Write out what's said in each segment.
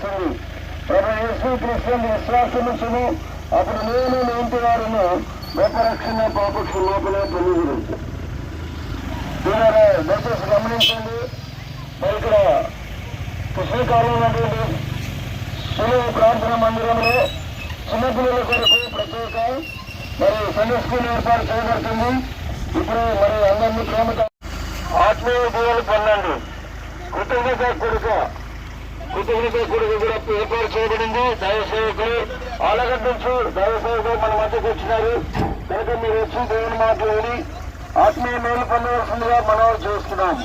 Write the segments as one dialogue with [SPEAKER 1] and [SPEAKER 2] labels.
[SPEAKER 1] వస్తుంది. ప్రభు యేసు క్రీస్తుని విశ్వాసమును అప్పుడు నేను మీ ఇంటి వారిని గొప్ప రక్షణ పాప క్షమాపణ పొందుదురు. దయచేసి గమనించండి. మరి ఇక్కడ పుస్తకాలు ఉన్నటువంటి తెలుగు ప్రార్థన మందిరంలో చిన్నపిల్లల కొరకు ప్రత్యేక మరి సండే స్కూల్ ఏర్పాటు చేయబడుతుంది. ఇప్పుడు మరి అందరినీ ప్రేమతో ఆత్మీయ పూజలు పొందండి. కృతజ్ఞత కొడుక కూడా ఏర్పాటు చేయబడింది. దైవ సేవకులు ఆలగడ్డ నుంచి దైవ సేవకులు మన మధ్యకు వచ్చినారు కనుక మీరు వచ్చి దేవుని మాటలు విని ఆత్మీయ మేలు పొందవలసిందిగా మనం చేస్తున్నాం.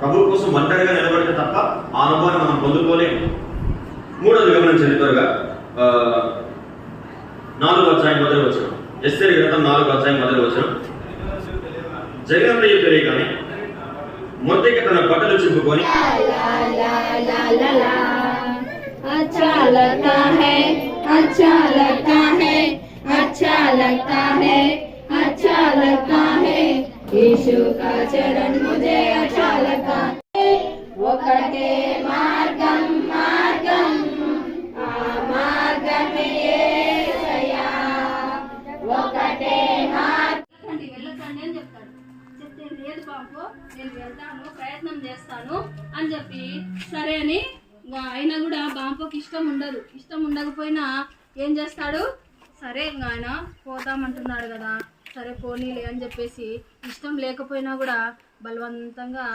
[SPEAKER 2] ప్రభు కోసం ఒంటరిగా నిలబడితే తప్ప ఆ అనుభవాన్ని మనం పొందుకోలేము. మూడోది గమనించండి త్వరగా. 4వ అధ్యాయం మొదటి వచనం, ఎస్తేరు గ్రంథం 4వ అధ్యాయం మొదటి వచనం. జగన్మయ్య తెలియగానే మొదటికి తన బట్టలు చింపుకొని
[SPEAKER 3] यीशु का चरण मुझे अच्छा लगा. ఒకటే మార్గం మార్గం ఆ మార్గమే యేసయ్యా. ఒకటే మార్గం
[SPEAKER 4] వెళ్ళకండి అని చెప్తాడు. చెప్తే లేదు బాబు నేను వెళ్తాను, ప్రయత్నం చేస్తాను అని చెప్పి సరే అని అయినా కూడా బాంపోకి ఇష్టం ఉండకపోయినా ఏం చేస్తాడు, సరే ఆయన పోతామంటున్నాడు కదా సరే పోనీలే అని చెప్పేసి ఇష్టం లేకపోయినా కూడా బలవంతంగా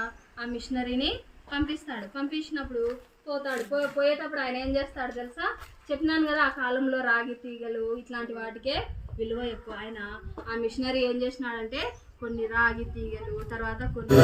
[SPEAKER 4] ఆ మిషనరీని పంపించినప్పుడు పోయేటప్పుడు ఆయన ఏం చేస్తాడు తెలుసా? చెప్పినాను కదా ఆ కాలంలో రాగి తీగలు ఇట్లాంటి వాటికే విలువ ఎక్కువ. ఆయన ఆ మిషనరీ ఏం చేసినాడంటే కొన్ని రాగి తీగలు తర్వాత కొన్ని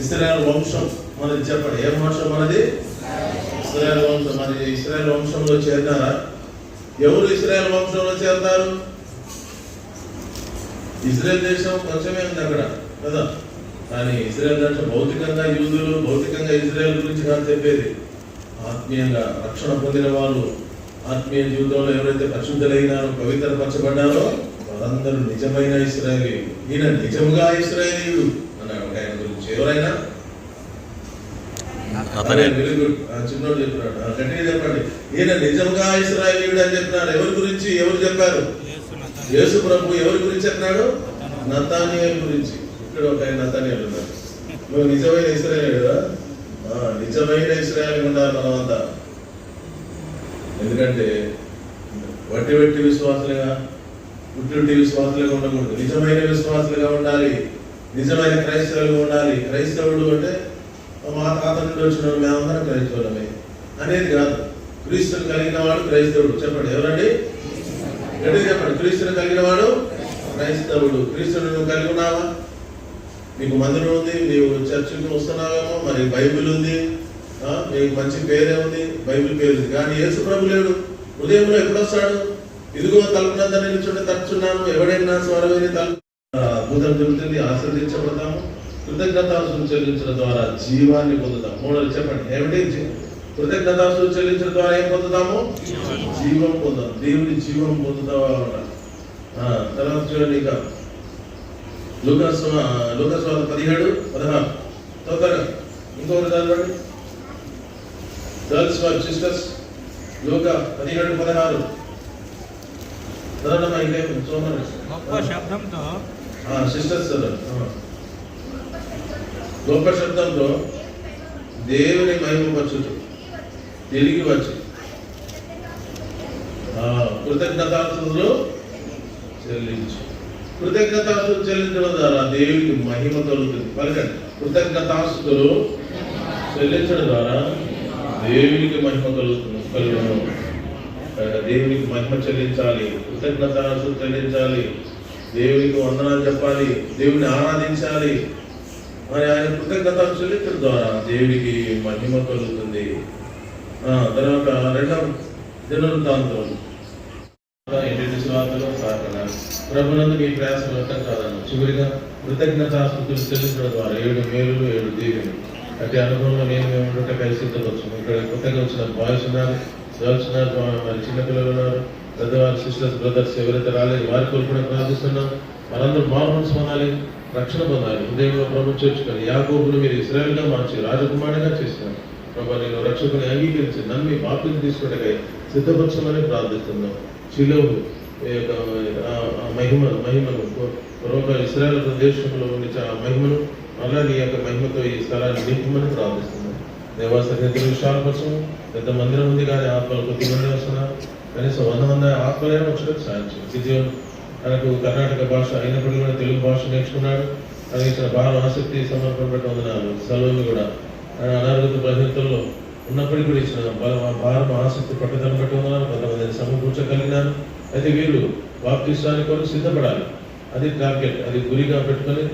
[SPEAKER 5] ఇశ్రాయేలు వంశం మనది. చెప్పండి, ఏ వంశం మనది? ఇశ్రాయేలు వంశం. మరి ఇశ్రాయేలు వంశంలో చేరినారా? ఎవరు ఇశ్రాయేలు వంశంలో చేరుతారు? ఇజ్రాయెల్ దేశం కొంచెమే ఉంది అక్కడ కదా, కానీ ఇజ్రాయెల్ దేశం భౌతికంగా యూదులు, భౌతికంగా ఇజ్రాయెల్ గురించి కాదు చెప్పేది. ఆత్మీయంగా రక్షణ పొందిన వాళ్ళు, ఆత్మీయ జీవితంలో ఎవరైతే పరిశుద్ధులైనారో, పవిత్రపరచబడ్డారో వాళ్ళందరూ నిజమైన ఇశ్రాయేలీయులు. ఈయన నిజముగా ఇశ్రాయేలీయుడు అన్నాడు ఆయన గురించి. ఎవరైనా వెరీ గుడ్, చిన్నోడు చెప్పినాడు, గట్టిగా చెప్పండి. ఈయన నిజంగా ఇశ్రాయేలీయుడు అని చెప్పినాడు. ఎవరి గురించి? ఎవరు చెప్పారు? యేసు ప్రభు. ఎవరి గురించి చెప్పినాడు? నతానియేలు గురించి. ఇక్కడ ఒక ఆయన నతానియేలు ఉన్నారు. నువ్వు నిజమైన ఇశ్రాయేలీయుడా? నిజమైన ఇశ్రాయేలు ఉండాలి మనమంతా. ఎందుకంటే వట్టి విశ్వాసులుగా, పుట్టి విశ్వాసులుగా ఉండకూడదు. నిజమైన విశ్వాసులుగా ఉండాలి, నిజమైన క్రైస్తవులుగా ఉండాలి. క్రైస్తవుడు అంటే మా తాత నుండి వచ్చిన మేమందరం క్రైస్తవులమే అనేది కాదు. క్రీస్తుని కలిగిన వాడు క్రైస్తవుడు. చెప్పండి, ఎవరండి? గట్టిగా చెప్పండి. క్రీస్తుని కలిగిన వాడు క్రైస్తవుడు. క్రీస్తుని నువ్వు కలిగి ఉన్నావా? నీకు మందిరం ఉంది, నీవు చర్చికి వస్తున్నావేమో, మరి బైబిల్ ఉంది, నీకు మంచి పేరే ఉంది, బైబిల్ పేరు ఉంది, కానీ యేసు ప్రభు లేడు. ఉదయంలో ఎప్పుడు వస్తాడు? ఇదిగో తలుపునంతా నిల్చుంటే తట్టుచున్నాను, ఎవడైనా స్వరమైన తలుపు. అద్భుతం జరుగుతుంది, ఆశీర్వదించబడతాము. కృతజ్ఞతాస్తులు చెల్లించడం ద్వారా జీవాన్ని పొందుతాం. మూడోది చెప్పండి, ఏమిటి? కృతజ్ఞతాస్తులు చెల్లించడం ద్వారా ఏం పొందుతాము? జీవం పొందాం. దేవుని జీవం పొందుతావా? తర్వాత చూడండి, ఇక లూకాసు 17:16 తొందరగా ఇంకొకటి చదవండి. గర్ల్స్ ఫర్ సిస్టర్స్ లూకా 17:16 చదవమ్మా. ఇంకేం సోమరు
[SPEAKER 6] గొప్ప శబ్దంతో
[SPEAKER 5] సిస్టర్స్ గొప్ప శబ్దంతో దేవుని మహిమపరచుచు తిరిగి వచ్చి కృతజ్ఞతాస్తుతులు చెల్లించు. కృతజ్ఞతాస్తుతులు చెల్లించడం ద్వారా దేవునికి మహిమ కలుగుతుంది. పలకండి, కృతజ్ఞతాస్తుతులు చెల్లించడం ద్వారా దేవునికి మహిమ కలుగుతుంది. దేవునికి మహిమ చెల్లించాలి, కృతజ్ఞతాస్తుతులు చెల్లించాలి, దేవునికి వందనాలు చెప్పాలి, దేవుని ఆరాధించాలి. మరి ఆయన కృతజ్ఞతలు చెల్లించడం ద్వారా దేవునికి మహిమ కలుగుతుంది. తర్వాత 2వ దినవృత్తాంతం 8 సువార్తలు ప్రార్థన. ప్రభునందు మీ ప్రయాస వ్యర్థం కాదన్న. చివరిగా కృతజ్ఞతాస్తుతులు చెల్లించడం ద్వారా 7 మేలులు 7 దీవెనలు. అట్టి అనుభవంలో మేము ఉండటం సిద్ధపరచు. ఇక్కడ కొత్తగా వచ్చిన బాయ్స్ ఉన్నారు, గర్ల్స్ ఉన్నారు, మరి చిన్నపిల్లలు ఉన్నారు, పెద్దవారు, సిస్టర్స్, బ్రదర్స్ ఎవరైతే రాలేదు వారి కొరకు కూడా ప్రార్థిస్తున్నాం. మనందరూ మార్మన్స్ పొందాలి, రక్షణ పొందాలి. హృదయంలో ప్రభు చేర్చుకొని యాకోబును మీరు ఇశ్రాయేలుగా మార్చి రాజకుమారుడిగా చేస్తున్నారు. ప్రభు నేను రక్షకుని అంగీకరించి నమ్మి బాప్తిజం తీసుకునే సిద్ధపరచమని ప్రార్థిస్తున్నాం. షిలోహు మహిమను పూర్వక ఇశ్రాయేలు ప్రదేశంలో ఉన్న మహిమను మళ్ళా నీ యొక్క మహిమతో ఈ స్థలాన్ని నింపమని ప్రార్థిస్తున్నాం. దేవాసన్నిధిలో విశాలపరచము. పెద్ద మందిరం ఉంది కానీ ఆత్మలు కొద్దిమంది వస్తున్నారు. కనీసం 100 మంది ఆత్మలైనా వచ్చడానికి సాధించారు. గిద్యోను తనకు కర్ణాటక భాష అయినప్పటికీ కూడా తెలుగు భాష నేర్చుకున్నాడు. తనకి ఇచ్చిన భారం, ఆసక్తి, సమర్పణ బట్టి వందనాలు. సలోమి కూడా అనారోగ్య పరిస్థితుల్లో ఉన్నప్పటికీ కూడా ఇచ్చిన భారం, ఆసక్తి, పట్టుదల బట్టి వందనాలు. కొంతమందిని సమకూర్చగలిగినారు. అయితే వీళ్ళు బాప్తిస్మానికి కొరకు సిద్ధపడాలి. అది టార్గెట్, అది గురిగా పెట్టుకొని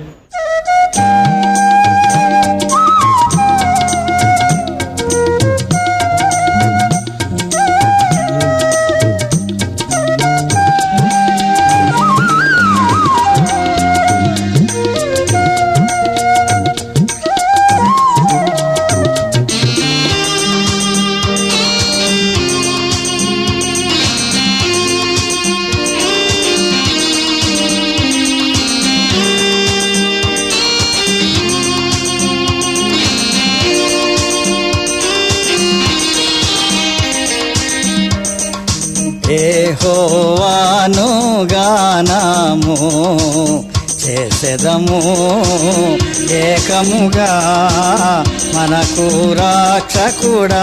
[SPEAKER 7] యెహోవాను గానము చేసెదము ఏకముగా మనకు రక్షకుడాయనే.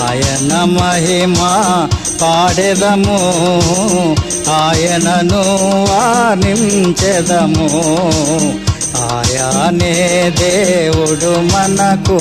[SPEAKER 7] ఆయన మహిమ పాడెదము, ఆయనను వర్ణించెదము. ఆయనే దేవుడు మనకు